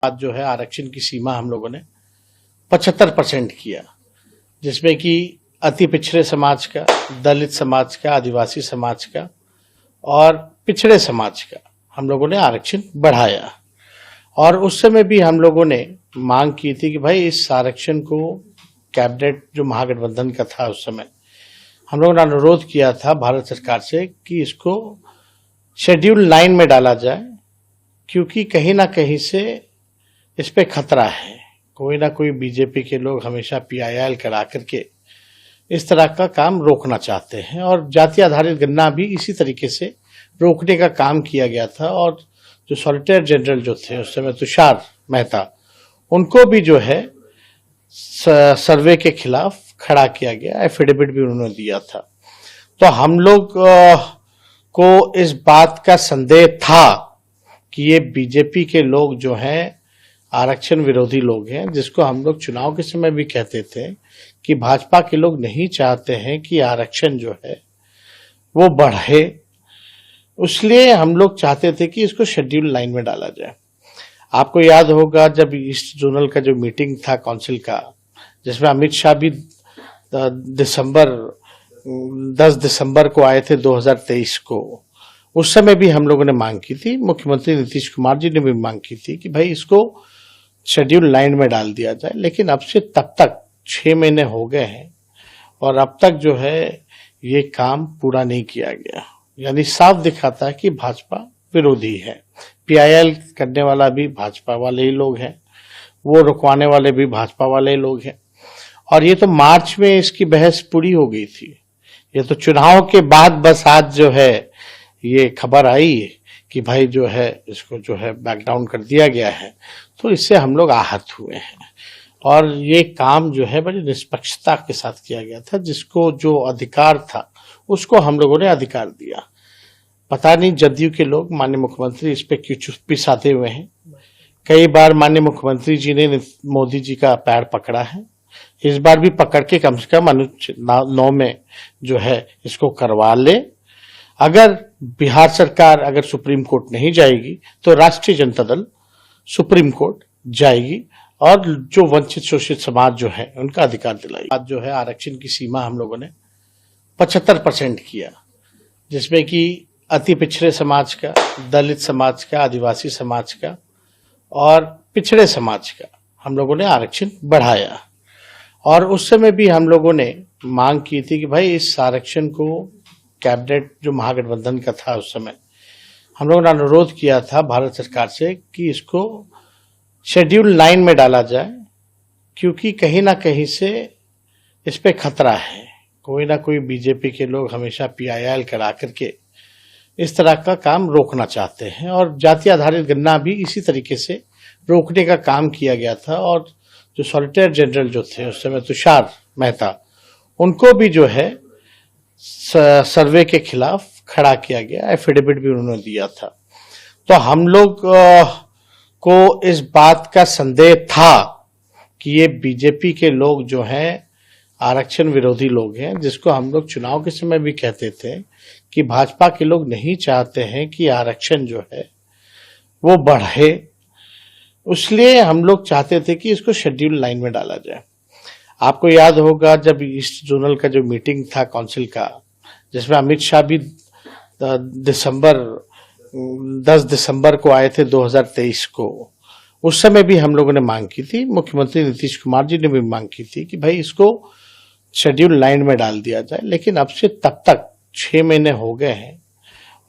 आज जो है आरक्षण की सीमा हम लोगों ने 75% किया, जिसमें कि अति पिछड़े समाज का, दलित समाज का, आदिवासी समाज का और पिछड़े समाज का हम लोगों ने आरक्षण बढ़ाया। और उस समय भी हम लोगों ने मांग की थी कि भाई इस आरक्षण को कैबिनेट जो महागठबंधन का था उस समय हम लोगों ने अनुरोध किया था भारत सरकार से कि इसको शेड्यूल 9 में डाला जाए, क्योंकि कहीं ना कहीं से इस पे खतरा है। कोई ना कोई बीजेपी के लोग हमेशा PIL करा करके इस तरह का काम रोकना चाहते हैं और जाति आधारित गणना भी इसी तरीके से रोकने का काम किया गया था। और जो सॉलिसिटर जनरल जो थे उस समय तुषार मेहता, उनको भी जो है सर्वे के खिलाफ खड़ा किया गया, एफिडेविट भी उन्होंने दिया था। तो हम लोग को इस बात का संदेह था कि ये बीजेपी के लोग जो हैं आरक्षण विरोधी लोग हैं, जिसको हम लोग चुनाव के समय भी कहते थे कि भाजपा के लोग नहीं चाहते हैं कि आरक्षण जो है वो बढ़े। इसलिए हम लोग चाहते थे कि इसको शेड्यूल 9 में डाला जाए। आपको याद होगा जब ईस्ट जोनल का जो मीटिंग था काउंसिल का, जिसमें अमित शाह भी 10 दिसंबर को आए थे 2023 को, उस समय भी हम लोगों ने मांग की थी, मुख्यमंत्री नीतीश कुमार जी ने भी मांग की थी कि भाई इसको शेड्यूल 9 में डाल दिया जाए। लेकिन अब से तब तक 6 महीने हो गए हैं और अब तक जो है ये काम पूरा नहीं किया गया। यानी साफ दिखाता है कि भाजपा विरोधी है। PIL करने वाला भी भाजपा वाले ही लोग हैं, वो रुकवाने वाले भी भाजपा वाले ही लोग हैं। और ये तो मार्च में इसकी बहस पूरी हो गई थी। ये तो चुनाव के बाद बस आज जो है ये खबर आई कि भाई जो है इसको जो है बैकडाउन कर दिया गया है। तो इससे हम लोग आहत हुए हैं। और ये काम जो है बड़ी निष्पक्षता के साथ किया गया था, जिसको जो अधिकार था उसको हम लोगों ने अधिकार दिया। पता नहीं जदयू के लोग, माननीय मुख्यमंत्री इस पे क्यों चुप्पी साधे हुए हैं। कई बार माननीय मुख्यमंत्री जी ने मोदी जी का पैर पकड़ा है, इस बार भी पकड़ के कम से कम अनुच्छेद 9 में जो है इसको करवा ले। अगर बिहार सरकार अगर सुप्रीम कोर्ट नहीं जाएगी तो राष्ट्रीय जनता दल सुप्रीम कोर्ट जाएगी और जो वंचित शोषित समाज जो है उनका अधिकार दिलाएगी। आज जो है आरक्षण की सीमा हम लोगों ने 75% किया, जिसमें कि अति पिछड़े समाज का, दलित समाज का, आदिवासी समाज का और पिछड़े समाज का हम लोगों ने आरक्षण बढ़ाया। और उस समय भी हम लोगों ने मांग की थी कि भाई इस आरक्षण को कैबिनेट जो महागठबंधन का था उस समय हम लोगों ने अनुरोध किया था भारत सरकार से कि इसको शेड्यूल 9 में डाला जाए, क्योंकि कहीं ना कहीं से इस पे खतरा है। कोई ना कोई बीजेपी के लोग हमेशा PIL करा करके इस तरह का काम रोकना चाहते हैं और जाति आधारित गणना भी इसी तरीके से रोकने का काम किया गया था। और जो सॉलिसिटर जनरल जो थे उस समय तुषार मेहता, उनको भी जो है सर्वे के खिलाफ खड़ा किया गया, एफिडेविट भी उन्होंने दिया था। तो हम लोग को इस बात का संदेह था कि ये बीजेपी के लोग जो हैं आरक्षण विरोधी लोग हैं, जिसको हम लोग चुनाव के समय भी कहते थे कि भाजपा के लोग नहीं चाहते हैं कि आरक्षण जो है वो बढ़े। इसलिए हम लोग चाहते थे कि इसको शेड्यूल 9 में डाला जाए। आपको याद होगा जब ईस्ट जोनल का जो मीटिंग था काउंसिल का, जिसमें अमित शाह भी 10 दिसंबर को आए थे 2023 को, उस समय भी हम लोगों ने मांग की थी, मुख्यमंत्री नीतीश कुमार जी ने भी मांग की थी कि भाई इसको शेड्यूल 9 में डाल दिया जाए। लेकिन अब से तब तक 6 महीने हो गए हैं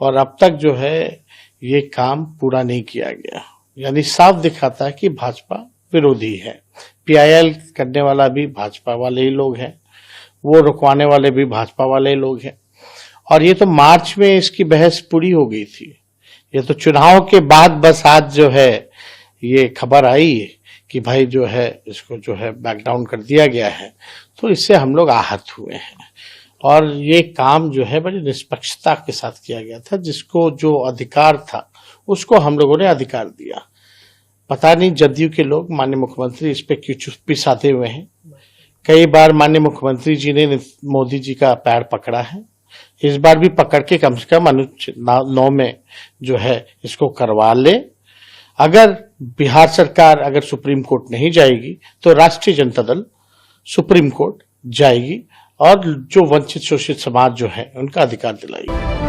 और अब तक जो है ये काम पूरा नहीं किया गया। यानी साफ दिखाता है कि भाजपा विरोधी है। PIL करने वाला भी भाजपा वाले ही लोग हैं, वो रुकवाने वाले भी भाजपा वाले ही लोग हैं। और ये तो मार्च में इसकी बहस पूरी हो गई थी। ये तो चुनाव के बाद बस आज जो है ये खबर आई कि भाई जो है इसको जो है बैकडाउन कर दिया गया है। तो इससे हम लोग आहत हुए हैं। और ये काम जो है बड़ी निष्पक्षता के साथ किया गया था, जिसको जो अधिकार था उसको हम लोगों ने अधिकार दिया। पता नहीं जदयू के लोग, माननीय मुख्यमंत्री इस पे क्यों चुप्पी साधे हुए हैं। कई बार माननीय मुख्यमंत्री जी ने मोदी जी का पैर पकड़ा है, इस बार भी पकड़ के कम से कम अनुच्छेद 9 में जो है इसको करवा ले। अगर बिहार सरकार अगर सुप्रीम कोर्ट नहीं जाएगी तो राष्ट्रीय जनता दल सुप्रीम कोर्ट जाएगी और जो वंचित शोषित समाज जो है उनका अधिकार दिलाएगी।